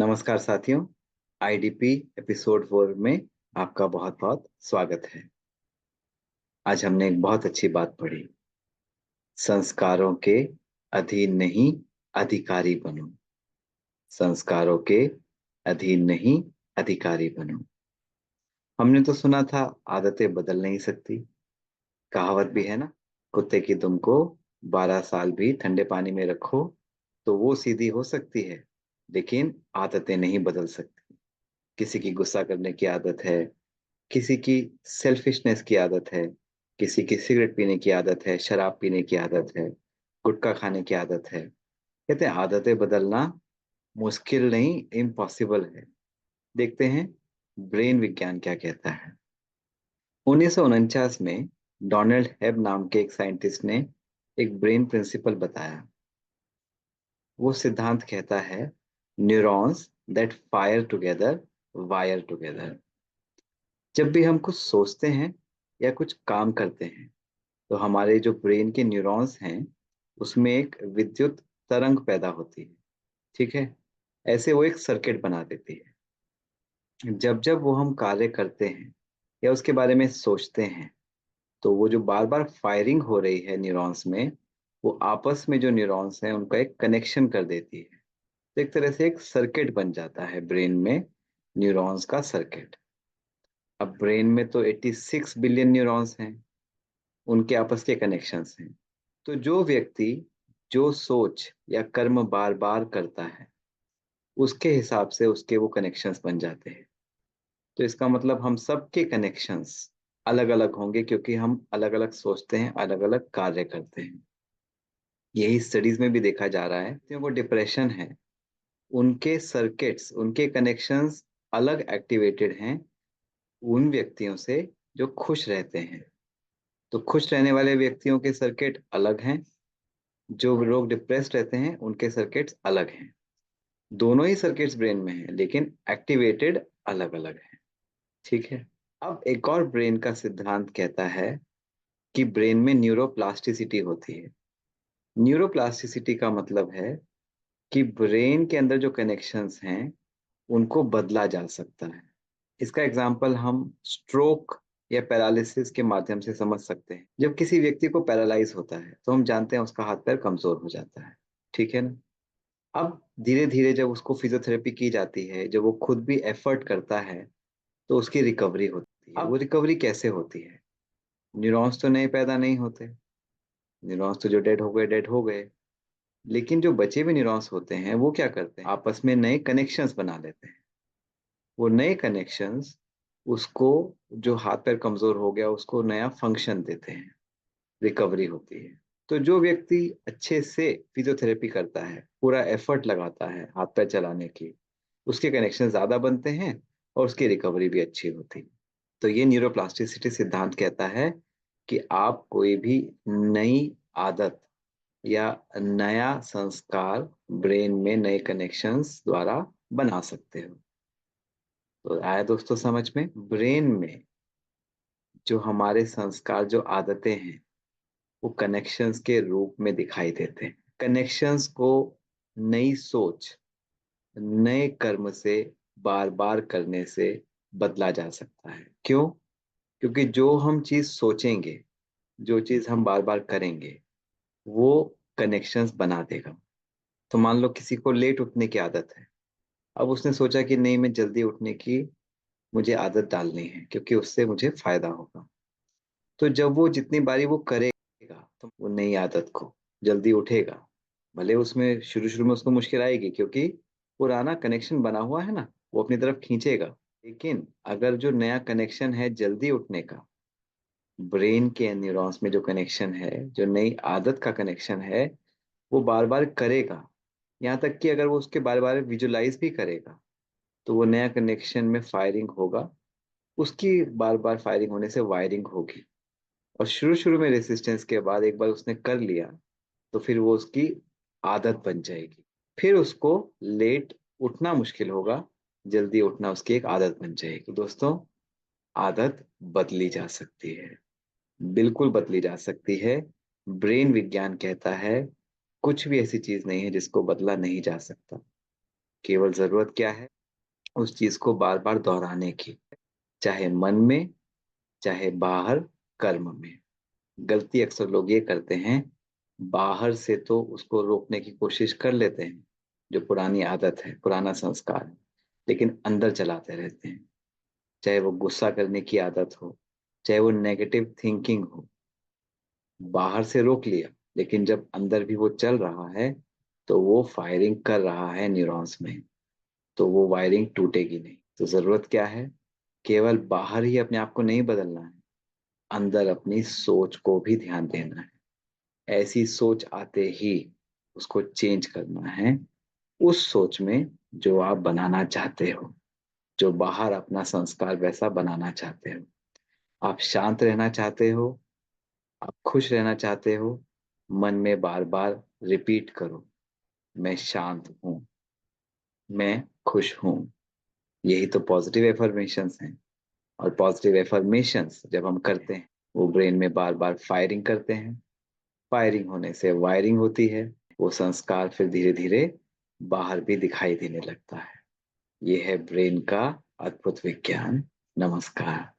नमस्कार साथियों। IDP episode 4 में आपका बहुत बहुत स्वागत है। आज हमने एक बहुत अच्छी बात पढ़ी। संस्कारों के अधीन नहीं, अधिकारी बनो। संस्कारों के अधीन नहीं, अधिकारी बनो। हमने तो सुना था आदतें बदल नहीं सकती। कहावत भी है ना, कुत्ते की दुम को 12 साल भी ठंडे पानी में रखो तो वो सीधी हो सकती है, लेकिन आदतें नहीं बदल सकती। किसी की गुस्सा करने की आदत है, किसी की सेल्फिशनेस की आदत है, किसी की सिगरेट पीने की आदत है, शराब पीने की आदत है, गुटखा खाने की आदत है। कहते हैं आदतें बदलना मुश्किल नहीं, इम्पॉसिबल है। देखते हैं ब्रेन विज्ञान क्या कहता है। 1949 में डोनाल्ड हेब नाम के एक साइंटिस्ट ने एक ब्रेन प्रिंसिपल बताया। वो सिद्धांत कहता है neurons that fire together wire together. जब भी हम कुछ सोचते हैं या कुछ काम करते हैं तो हमारे जो ब्रेन के न्यूरॉन्स हैं उसमें एक विद्युत तरंग पैदा होती है। ठीक है, ऐसे वो एक सर्किट बना देती है। जब जब वो हम कार्य करते हैं या उसके बारे में सोचते हैं तो वो जो बार बार फायरिंग हो रही है न्यूरॉन्स में, वो आपस में जो न्यूरॉन्स हैं उनका एक कनेक्शन कर देती है। तो एक तरह से एक सर्किट बन जाता है ब्रेन में, न्यूरॉन्स का सर्किट। अब ब्रेन में तो 86 बिलियन न्यूरॉन्स हैं, उनके आपस के कनेक्शंस हैं। तो जो व्यक्ति जो सोच या कर्म बार बार करता है उसके हिसाब से उसके वो कनेक्शंस बन जाते हैं। तो इसका मतलब हम सबके कनेक्शंस अलग अलग होंगे क्योंकि हम अलग अलग सोचते हैं, अलग अलग कार्य करते हैं। यही स्टडीज में भी देखा जा रहा है। जो वो डिप्रेशन है उनके सर्किट्स, उनके कनेक्शंस अलग एक्टिवेटेड हैं उन व्यक्तियों से जो खुश रहते हैं। तो खुश रहने वाले व्यक्तियों के सर्किट अलग हैं, जो लोग डिप्रेस्ड रहते हैं उनके सर्किट्स अलग हैं। दोनों ही सर्किट्स ब्रेन में हैं लेकिन एक्टिवेटेड अलग अलग हैं। ठीक है। अब एक और ब्रेन का सिद्धांत कहता है कि ब्रेन में न्यूरोप्लास्टिसिटी होती है। न्यूरोप्लास्टिसिटी का मतलब है कि ब्रेन के अंदर जो कनेक्शंस हैं उनको बदला जा सकता है। इसका एग्जाम्पल हम स्ट्रोक या पैरालिसिस के माध्यम से समझ सकते हैं। जब किसी व्यक्ति को पैरालाइज होता है तो हम जानते हैं उसका हाथ पैर कमजोर हो जाता है। ठीक है ना। अब धीरे धीरे जब उसको फिजियोथेरेपी की जाती है, जब वो खुद भी एफर्ट करता है तो उसकी रिकवरी होती है। अब वो रिकवरी कैसे होती है? न्यूरॉन्स तो नए पैदा नहीं होते, न्यूरॉन्स तो जो डेड हो गए डेड हो गए। लेकिन जो बचे हुए न्यूरॉन्स होते हैं वो क्या करते हैं, आपस में नए कनेक्शंस बना लेते हैं। वो नए कनेक्शंस उसको, जो हाथ पैर कमजोर हो गया उसको नया फंक्शन देते हैं, रिकवरी होती है। तो जो व्यक्ति अच्छे से फिजियोथेरेपी करता है, पूरा एफर्ट लगाता है हाथ पैर चलाने की, उसके कनेक्शन ज्यादा बनते हैं और उसकी रिकवरी भी अच्छी होती है। तो ये न्यूरोप्लास्टिसिटी सिद्धांत कहता है कि आप कोई भी नई आदत या नया संस्कार ब्रेन में नए कनेक्शंस द्वारा बना सकते हो। तो आया दोस्तों समझ में? ब्रेन में जो हमारे संस्कार, जो आदतें हैं, वो कनेक्शंस के रूप में दिखाई देते हैं। कनेक्शंस को नई सोच, नए कर्म से बार बार करने से बदला जा सकता है। क्यों? क्योंकि जो हम चीज सोचेंगे, जो चीज हम बार बार करेंगे, वो कनेक्शंस बना देगा। तो मान लो किसी को लेट उठने की आदत है। अब उसने सोचा कि नहीं, मैं जल्दी उठने की मुझे आदत डालनी है क्योंकि उससे मुझे फायदा होगा। तो जब वो जितनी बारी वो करेगा तो वो नई आदत को जल्दी उठेगा। भले उसमें शुरू शुरू में उसको मुश्किल आएगी क्योंकि पुराना कनेक्शन बना हुआ है ना, वो अपनी तरफ खींचेगा। लेकिन अगर जो नया कनेक्शन है जल्दी उठने का, ब्रेन के न्यूरॉन्स में जो कनेक्शन है, जो नई आदत का कनेक्शन है, वो बार बार करेगा। यहाँ तक कि अगर वो उसके बार बार विजुलाइज भी करेगा तो वो नया कनेक्शन में फायरिंग होगा, उसकी बार बार फायरिंग होने से वायरिंग होगी। और शुरू शुरू में रेसिस्टेंस के बाद एक बार उसने कर लिया तो फिर वो उसकी आदत बन जाएगी। फिर उसको लेट उठना मुश्किल होगा, जल्दी उठना उसकी एक आदत बन जाएगी। तो दोस्तों, आदत बदली जा सकती है, बिल्कुल बदली जा सकती है। ब्रेन विज्ञान कहता है कुछ भी ऐसी चीज नहीं है जिसको बदला नहीं जा सकता। केवल जरूरत क्या है, उस चीज को बार बार दोहराने की, चाहे मन में, चाहे बाहर, कर्म में। गलती अक्सर लोग ये करते हैं, बाहर से तो उसको रोकने की कोशिश कर लेते हैं, जो पुरानी आदत है, पुराना संस्कार है, लेकिन अंदर चलाते रहते हैं। चाहे वो गुस्सा करने की आदत हो, चाहे वो नेगेटिव थिंकिंग हो, बाहर से रोक लिया, लेकिन जब अंदर भी वो चल रहा है तो वो फायरिंग कर रहा है न्यूरॉन्स में, तो वो वायरिंग टूटेगी नहीं। तो जरूरत क्या है, केवल बाहर ही अपने आप को नहीं बदलना है, अंदर अपनी सोच को भी ध्यान देना है। ऐसी सोच आते ही उसको चेंज करना है, उस सोच में जो आप बनाना चाहते हो, जो बाहर अपना संस्कार वैसा बनाना चाहते हो। आप शांत रहना चाहते हो, आप खुश रहना चाहते हो, मन में बार बार रिपीट करो, मैं शांत हूं, मैं खुश हूं। यही तो पॉजिटिव एफर्मेशंस हैं। और पॉजिटिव एफर्मेशंस जब हम करते हैं, वो ब्रेन में बार बार फायरिंग करते हैं, फायरिंग होने से वायरिंग होती है, वो संस्कार फिर धीरे धीरे बाहर भी दिखाई देने लगता है। ये है ब्रेन का अद्भुत विज्ञान। नमस्कार।